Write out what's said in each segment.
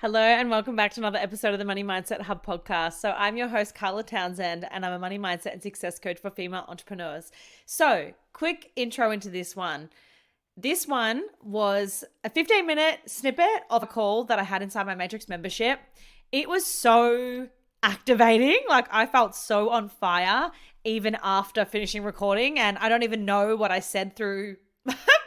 Hello and welcome back to another episode of the Money Mindset Hub podcast. So I'm your host, Carla Townsend, and I'm a money mindset and success coach for female entrepreneurs. So quick intro into this one. This one was a 15-minute snippet of a call that I had inside my Matrix membership. It was so activating. Like I felt so on fire even after finishing recording, and I don't even know what I said through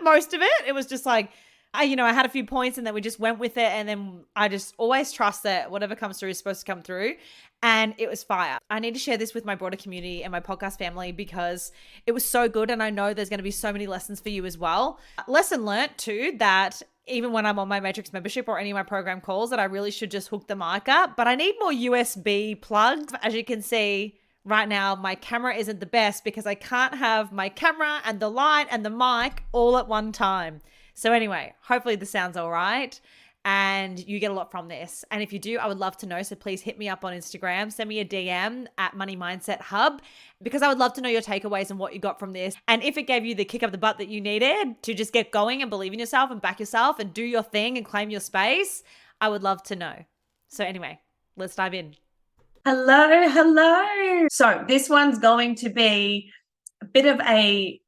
most of it. It was just like, I had a few points and then we just went with it. And then I just always trust that whatever comes through is supposed to come through. And it was fire. I need to share this with my broader community and my podcast family because it was so good. And I know there's going to be so many lessons for you as well. Lesson learned too, that even when I'm on my Matrix membership or any of my program calls, that I really should just hook the mic up. But I need more USB plugs. As you can see, right now, my camera isn't the best because I can't have my camera and the light and the mic all at one time. So anyway, hopefully this sounds all right and you get a lot from this. And if you do, I would love to know. So please hit me up on Instagram, send me a DM at Money Mindset Hub, because I would love to know your takeaways and what you got from this. And if it gave you the kick up the butt that you needed to just get going and believe in yourself and back yourself and do your thing and claim your space, I would love to know. So anyway, let's dive in. Hello. So this one's going to be a bit of a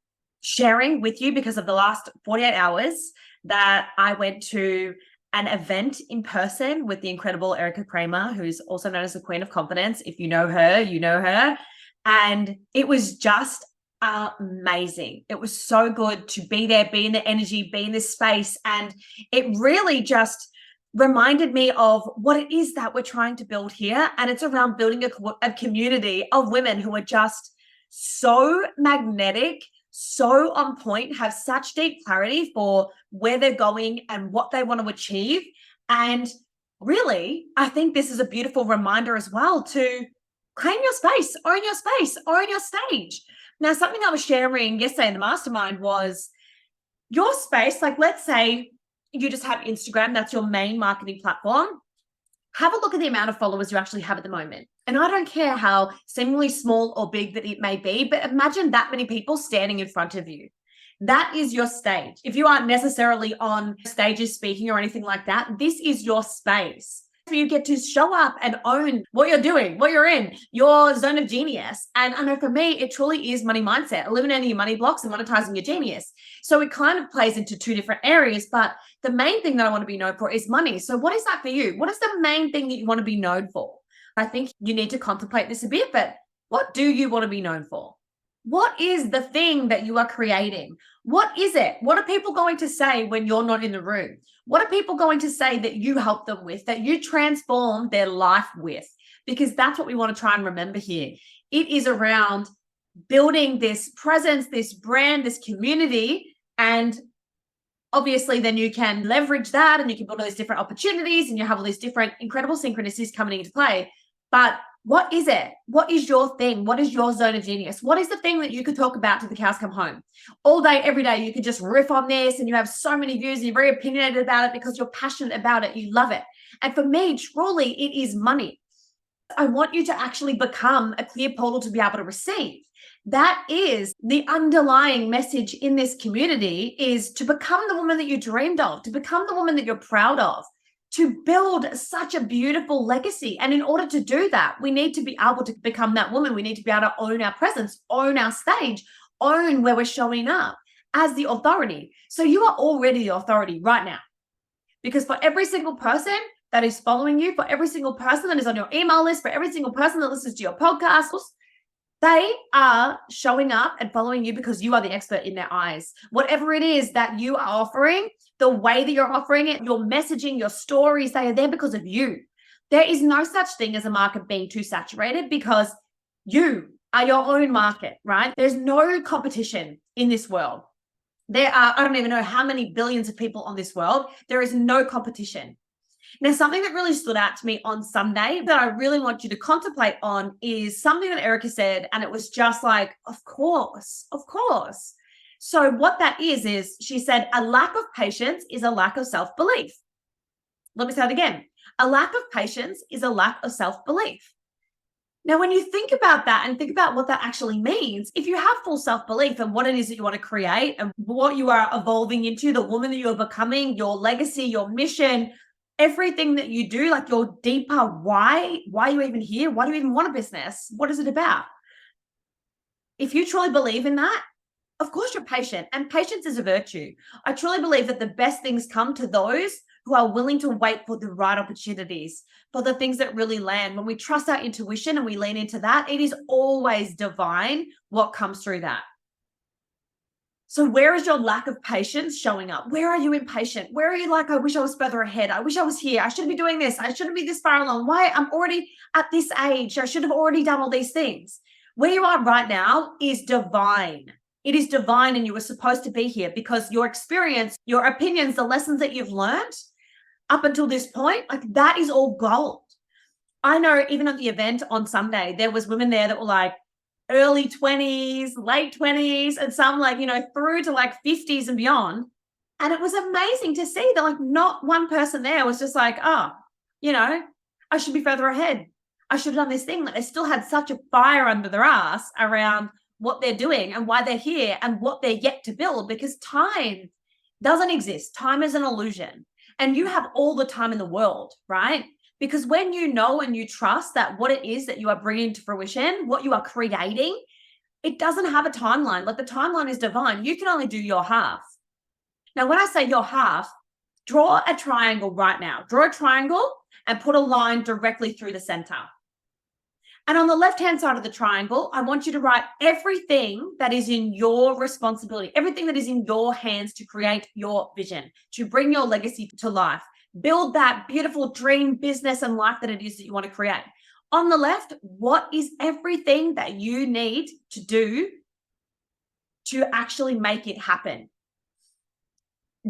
sharing with you because of the last 48 hours that I went to an event in person with the incredible Erica Kramer, who's also known as the Queen of Confidence. If you know her, you know her. And it was just amazing. It was so good to be there, be in the energy, be in this space. And it really just reminded me of what it is that we're trying to build here. And it's around building a community of women who are just so magnetic, so on point, have such deep clarity for where they're going and what they want to achieve. And really, I think this is a beautiful reminder as well to claim your space, own your stage. Now, something I was sharing yesterday in the mastermind was your space. Like, let's say you just have Instagram, that's your main marketing platform. Have a look at the amount of followers you actually have at the moment. And I don't care how seemingly small or big that it may be, but imagine that many people standing in front of you. That is your stage. If you aren't necessarily on stages speaking or anything like that, this is your space. You get to show up and own what you're doing, what you're in, your zone of genius. And I know for me, it truly is money mindset, eliminating your money blocks and monetizing your genius. So it kind of plays into two different areas, but the main thing that I want to be known for is money. So what is that for you? What is the main thing that you want to be known for? I think you need to contemplate this a bit, but what do you want to be known for? What is the thing that you are creating? What is it? What are people going to say when you're not in the room? What are people going to say that you help them with, that you transform their life with? Because that's what we want to try and remember here. It is around building this presence, this brand, this community, and obviously then you can leverage that and you can build all these different opportunities and you have all these different incredible synchronicities coming into play. But what is it? What is your thing? What is your zone of genius? What is the thing that you could talk about till the cows come home? All day, every day, you could just riff on this and you have so many views and you're very opinionated about it because you're passionate about it. You love it. And for me, truly, it is money. I want you to actually become a clear portal to be able to receive. That is the underlying message in this community, is to become the woman that you dreamed of, to become the woman that you're proud of, to build such a beautiful legacy. And in order to do that, we need to be able to become that woman. We need to be able to own our presence, own our stage, own where we're showing up as the authority. So you are already the authority right now. Because for every single person that is following you, for every single person that is on your email list, for every single person that listens to your podcast, they are showing up and following you because you are the expert in their eyes. Whatever it is that you are offering, the way that you're offering it, your messaging, your stories, they are there because of you. There is no such thing as a market being too saturated because you are your own market, right? There's no competition in this world. There are, I don't even know how many billions of people on this world. There is no competition. Now, something that really stood out to me on Sunday that I really want you to contemplate on is something that Erika said, and it was just like, of course. So what that is she said, a lack of patience is a lack of self-belief. Let me say it again. A lack of patience is a lack of self-belief. Now, when you think about that and think about what that actually means, if you have full self-belief in what it is that you want to create and what you are evolving into, the woman that you're becoming, your legacy, your mission, everything that you do, like your deeper why are you even here? Why do you even want a business? What is it about? If you truly believe in that, of course you're patient, and patience is a virtue. I truly believe that the best things come to those who are willing to wait for the right opportunities, for the things that really land. When we trust our intuition and we lean into that, it is always divine what comes through that. So where is your lack of patience showing up? Where are you impatient? Where are you like, I wish I was further ahead. I wish I was here. I shouldn't be doing this. I shouldn't be this far along. Why? I'm already at this age. I should have already done all these things. Where you are right now is divine. It is divine, and you were supposed to be here because your experience, your opinions, the lessons that you've learned up until this point, like that is all gold. I know even at the event on Sunday, there was women there that were like, early 20s, late 20s, and some like, through to like 50s and beyond. And it was amazing to see that like not one person there was just like, oh, I should be further ahead. I should have done this thing. Like they still had such a fire under their ass around what they're doing and why they're here and what they're yet to build, because time doesn't exist. Time is an illusion. And you have all the time in the world, right? Because when you know and you trust that what it is that you are bringing to fruition, what you are creating, it doesn't have a timeline. Like the timeline is divine. You can only do your half. Now, when I say your half, draw a triangle right now. Draw a triangle and put a line directly through the center. And on the left-hand side of the triangle, I want you to write everything that is in your responsibility, everything that is in your hands to create your vision, to bring your legacy to life. Build that beautiful dream business and life that it is that you want to create. On the left, what is everything that you need to do to actually make it happen?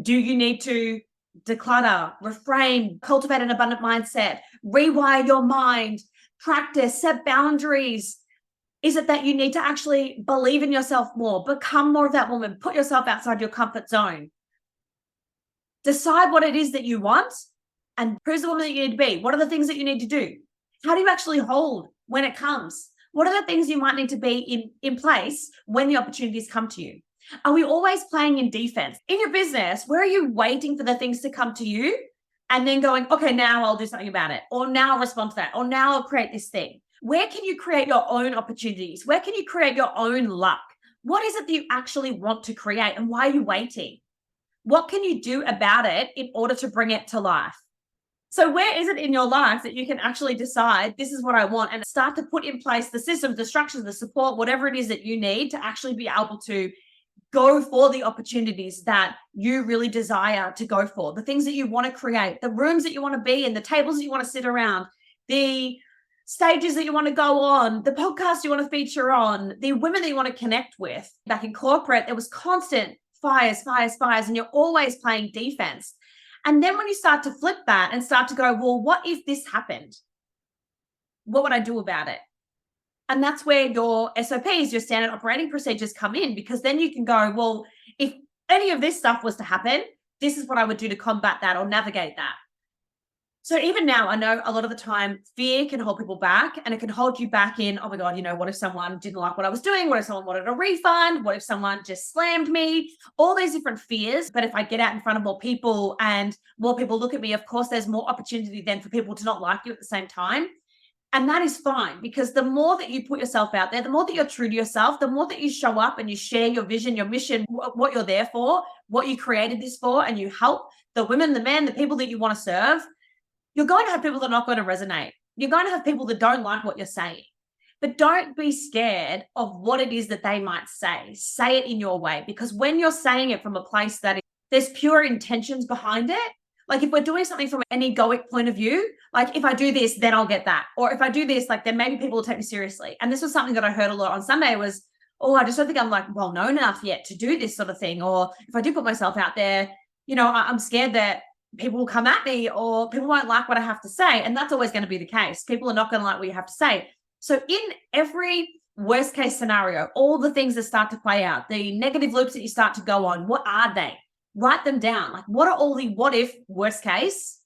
Do you need to declutter, reframe, cultivate an abundant mindset, rewire your mind, practice, set boundaries? Is it that you need to actually believe in yourself more, become more of that woman, put yourself outside your comfort zone? Decide what it is that you want and who's the woman that you need to be. What are the things that you need to do? How do you actually hold when it comes? What are the things you might need to be in place when the opportunities come to you? Are we always playing in defense? In your business, where are you waiting for the things to come to you and then going, okay, now I'll do something about it, or now I'll respond to that, or now I'll create this thing? Where can you create your own opportunities? Where can you create your own luck? What is it that you actually want to create, and why are you waiting? What can you do about it in order to bring it to life? So where is it in your life that you can actually decide this is what I want and start to put in place the systems, the structures, the support, whatever it is that you need to actually be able to go for the opportunities that you really desire to go for, the things that you want to create, the rooms that you want to be in, the tables that you want to sit around, the stages that you want to go on, the podcast you want to feature on, the women that you want to connect with. Back in corporate, there was constant fires, and you're always playing defense. And then when you start to flip that and start to go, well, what if this happened? What would I do about it? And that's where your SOPs, your standard operating procedures come in, because then you can go, well, if any of this stuff was to happen, this is what I would do to combat that or navigate that. So even now, I know a lot of the time fear can hold people back, and it can hold you back in, oh my God, what if someone didn't like what I was doing? What if someone wanted a refund? What if someone just slammed me? All these different fears. But if I get out in front of more people and more people look at me, of course, there's more opportunity then for people to not like you at the same time. And that is fine, because the more that you put yourself out there, the more that you're true to yourself, the more that you show up and you share your vision, your mission, what you're there for, what you created this for, and you help the women, the men, the people that you want to serve, you're going to have people that are not going to resonate. You're going to have people that don't like what you're saying. But don't be scared of what it is that they might say. Say it in your way, because when you're saying it from a place that there's pure intentions behind it, like if we're doing something from an egoic point of view, like if I do this, then I'll get that. Or if I do this, like then maybe people will take me seriously. And this was something that I heard a lot on Sunday was, oh, I just don't think I'm like well known enough yet to do this sort of thing. Or if I do put myself out there, I'm scared that people will come at me or people won't like what I have to say. And that's always going to be the case. People are not going to like what you have to say. So in every worst case scenario, all the things that start to play out, the negative loops that you start to go on, what are they? Write them down. Like, what are all the what if worst case?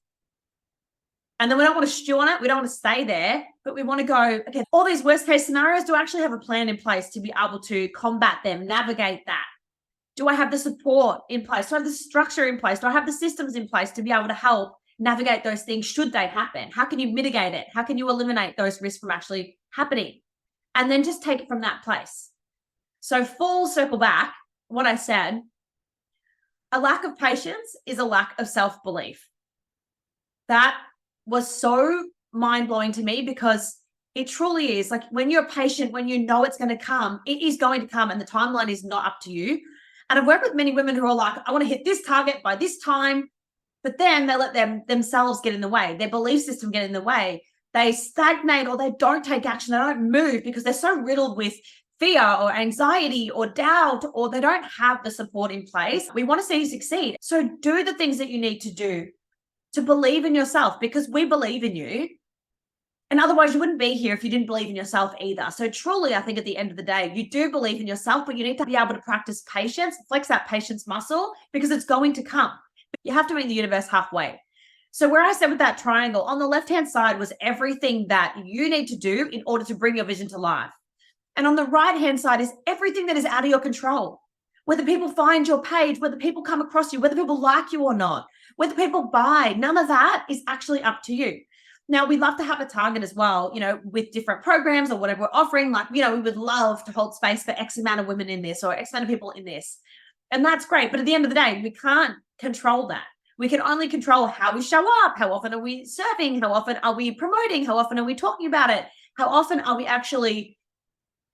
And then we don't want to stew on it. We don't want to stay there, but we want to go, okay, all these worst case scenarios, do I actually have a plan in place to be able to combat them, navigate that? Do I have the support in place? Do I have the structure in place? Do I have the systems in place to be able to help navigate those things should they happen? How can you mitigate it? How can you eliminate those risks from actually happening? And then just take it from that place. So full circle back, what I said, a lack of patience is a lack of self-belief. That was so mind-blowing to me, because it truly is. Like, when you're patient, when you know it's going to come, it is going to come, and the timeline is not up to you. And I've worked with many women who are like, I want to hit this target by this time, but then they let themselves get in the way, their belief system get in the way. They stagnate, or they don't take action, they don't move, because they're so riddled with fear or anxiety or doubt, or they don't have the support in place. We want to see you succeed. So do the things that you need to do to believe in yourself, because we believe in you. And otherwise you wouldn't be here if you didn't believe in yourself either. So truly, I think at the end of the day, you do believe in yourself, but you need to be able to practice patience, flex that patience muscle, because it's going to come. But you have to meet the universe halfway. So where I said with that triangle, on the left-hand side was everything that you need to do in order to bring your vision to life. And on the right-hand side is everything that is out of your control. Whether people find your page, whether people come across you, whether people like you or not, whether people buy, none of that is actually up to you. Now, we'd love to have a target as well, with different programs or whatever we're offering. Like, we would love to hold space for X amount of women in this or X amount of people in this. And that's great. But at the end of the day, we can't control that. We can only control how we show up. How often are we serving? How often are we promoting? How often are we talking about it? How often are we actually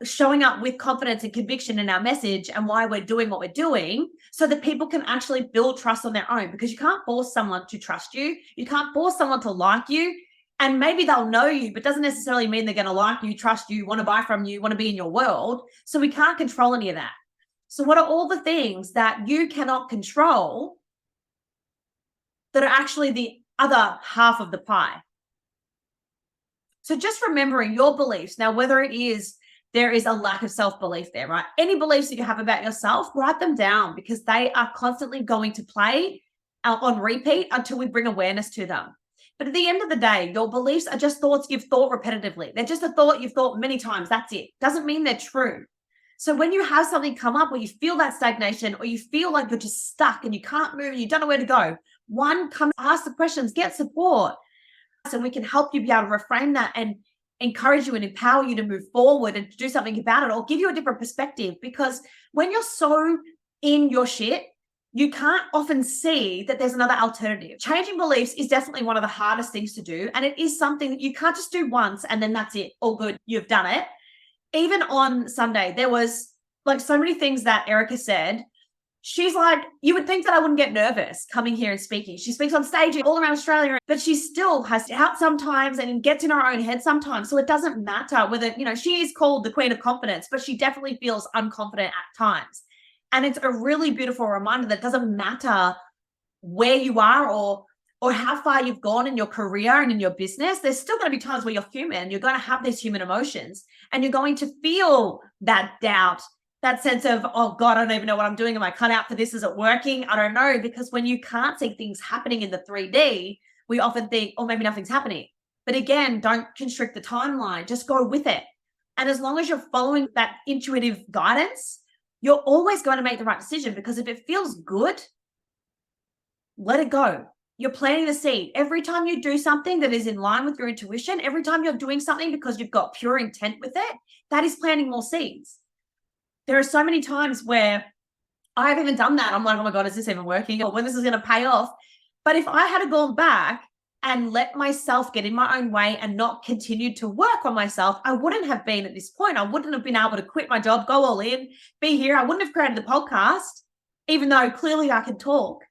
showing up with confidence and conviction in our message and why we're doing what we're doing, so that people can actually build trust on their own? Because you can't force someone to trust you. You can't force someone to like you. And maybe they'll know you, but doesn't necessarily mean they're going to like you, trust you, want to buy from you, want to be in your world. So we can't control any of that. So what are all the things that you cannot control that are actually the other half of the pie? So just remembering your beliefs. Now, whether it is there is a lack of self-belief there, right? Any beliefs that you have about yourself, write them down, because they are constantly going to play on repeat until we bring awareness to them. But at the end of the day, your beliefs are just thoughts you've thought repetitively. They're just a thought you've thought many times. That's it. Doesn't mean they're true. So when you have something come up where you feel that stagnation, or you feel like you're just stuck and you can't move and you don't know where to go, come ask the questions, get support. So we can help you be able to reframe that and encourage you and empower you to move forward and to do something about it, or give you a different perspective. Because when you're so in your shit, you can't often see that there's another alternative. Changing beliefs is definitely one of the hardest things to do. And it is something that you can't just do once and then that's it, all good, you've done it. Even on Sunday, there was like so many things that Erica said. She's like, you would think that I wouldn't get nervous coming here and speaking. She speaks on stage all around Australia, but she still has doubt sometimes and gets in her own head sometimes. So it doesn't matter whether, she is called the Queen of Confidence, but she definitely feels unconfident at times. And it's a really beautiful reminder that it doesn't matter where you are or how far you've gone in your career and in your business. There's still going to be times where you're human. You're going to have these human emotions, and you're going to feel that doubt, that sense of, oh God, I don't even know what I'm doing. Am I cut out for this? Is it working? I don't know. Because when you can't see things happening in the 3D, we often think, oh, maybe nothing's happening. But again, don't constrict the timeline. Just go with it. And as long as you're following that intuitive guidance, you're always going to make the right decision, because if it feels good, let it go. You're planting the seed. Every time you do something that is in line with your intuition, every time you're doing something because you've got pure intent with it, that is planting more seeds. There are so many times where I've even done that. I'm like, oh my God, is this even working? Or when this is going to pay off? But if I had gone back and let myself get in my own way and not continued to work on myself, I wouldn't have been at this point. I wouldn't have been able to quit my job, go all in, be here. I wouldn't have created the podcast, even though clearly I could talk.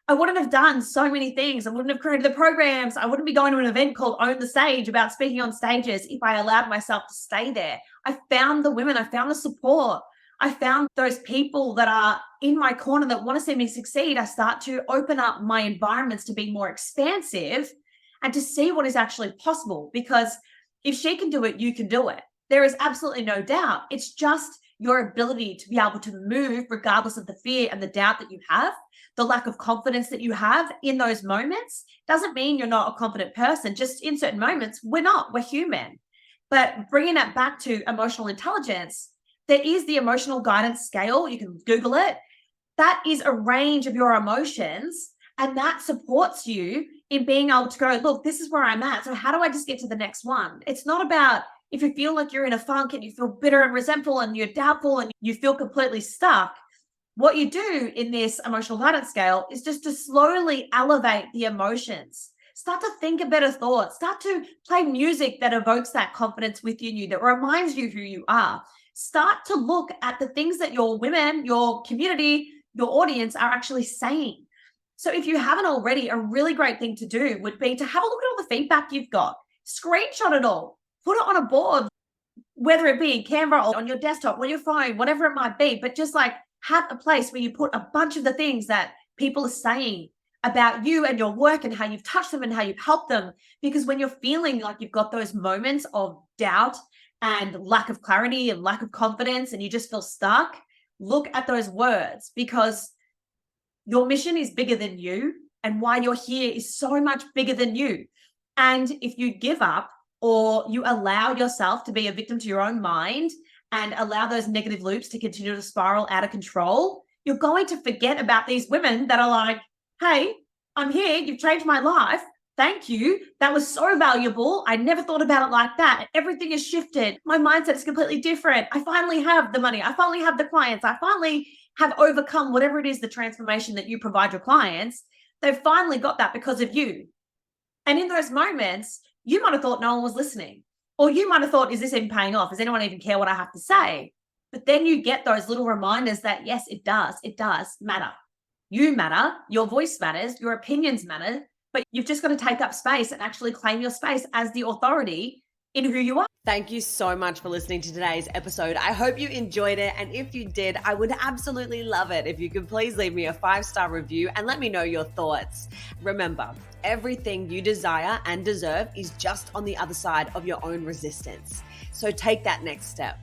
I wouldn't have done so many things. I wouldn't have created the programs. I wouldn't be going to an event called Own the Stage about speaking on stages if I allowed myself to stay there. I found the women. I found the support. I found those people that are in my corner that want to see me succeed. I start to open up my environments to be more expansive and to see what is actually possible. Because if she can do it, you can do it. There is absolutely no doubt. It's just your ability to be able to move regardless of the fear and the doubt that you have, the lack of confidence that you have in those moments. Doesn't mean you're not a confident person. Just in certain moments, we're human. But bringing that back to emotional intelligence, there is the emotional guidance scale. You can Google it. That is a range of your emotions, and that supports you in being able to go, look, this is where I'm at. So how do I just get to the next one? It's not about if you feel like you're in a funk and you feel bitter and resentful and you're doubtful and you feel completely stuck. What you do in this emotional guidance scale is just to slowly elevate the emotions. Start to think of better thoughts. Start to play music that evokes that confidence within you, that reminds you who you are. Start to look at the things that your women, your community, your audience are actually saying. So if you haven't already, a really great thing to do would be to have a look at all the feedback you've got. Screenshot it all. Put it on a board, whether it be in Canva or on your desktop, on your phone, whatever it might be. But just like have a place where you put a bunch of the things that people are saying about you and your work and how you've touched them and how you've helped them. Because when you're feeling like you've got those moments of doubt and lack of clarity and lack of confidence and you just feel stuck, look at those words, because your mission is bigger than you, and why you're here is so much bigger than you. And if you give up or you allow yourself to be a victim to your own mind and allow those negative loops to continue to spiral out of control, you're going to forget about these women that are like, hey, I'm here. You've changed my life. Thank you. That was so valuable. I never thought about it like that. Everything has shifted. My mindset is completely different. I finally have the money. I finally have the clients. I finally have overcome whatever it is, the transformation that you provide your clients. They've finally got that because of you. And in those moments, you might have thought no one was listening. Or you might have thought, is this even paying off? Does anyone even care what I have to say? But then you get those little reminders that, yes, it does. It does matter. You matter. Your voice matters. Your opinions matter. But you've just got to take up space and actually claim your space as the authority in who you are. Thank you so much for listening to today's episode. I hope you enjoyed it. And if you did, I would absolutely love it if you could please leave me a 5-star review and let me know your thoughts. Remember, everything you desire and deserve is just on the other side of your own resistance. So take that next step.